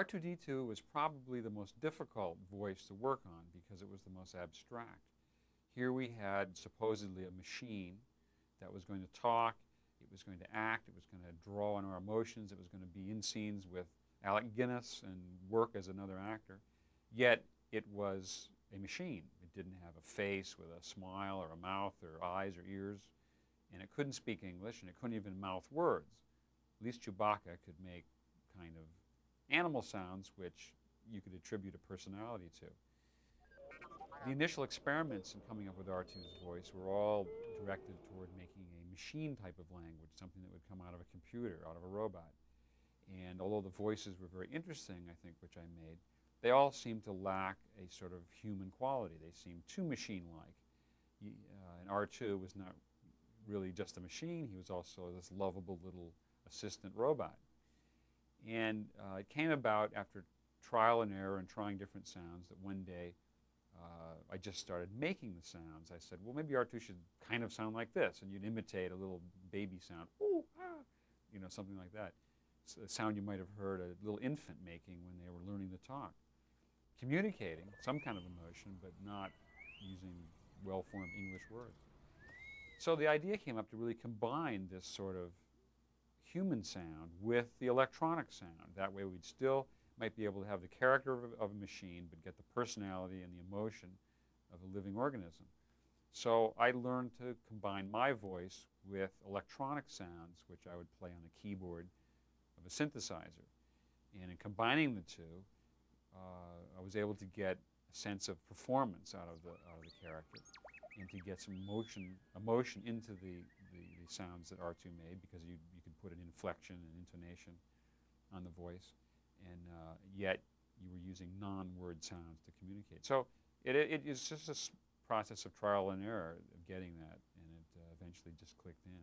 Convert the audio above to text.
R2-D2 was probably the most difficult voice to work on because it was the most abstract. Here we had supposedly a machine that was going to talk, it was going to act, it was going to draw on our emotions, it was going to be in scenes with Alec Guinness and work as another actor. Yet it was a machine. It didn't have a face with a smile or a mouth or eyes or ears, and it couldn't speak English, and it couldn't even mouth words. At least Chewbacca could make kind of animal sounds which you could attribute a personality to. The initial experiments in coming up with R2's voice were all directed toward making a machine type of language, something that would come out of a computer, out of a robot. And although the voices were very interesting, I think, which I made, they all seemed to lack a sort of human quality. They seemed too machine-like. And R2 was not really just a machine. He was also this lovable little assistant robot. And it came about after trial and error and trying different sounds that one day I just started making the sounds. I said, well, maybe R2 should kind of sound like this. And you'd imitate a little baby sound, ooh, ah, you know, something like that. It's a sound you might have heard a little infant making when they were learning to talk. Communicating some kind of emotion, but not using well-formed English words. So the idea came up to really combine this sort of human sound with the electronic sound. That way we'd still might be able to have the character of a machine, but get the personality and the emotion of a living organism. So I learned to combine my voice with electronic sounds, which I would play on the keyboard of a synthesizer. And in combining the two, I was able to get a sense of performance out of the character, and to get some emotion into the sounds that R2 made, because you could put an inflection and intonation on the voice, and yet you were using non-word sounds to communicate. So it is just a process of trial and error of getting that, and it eventually just clicked in.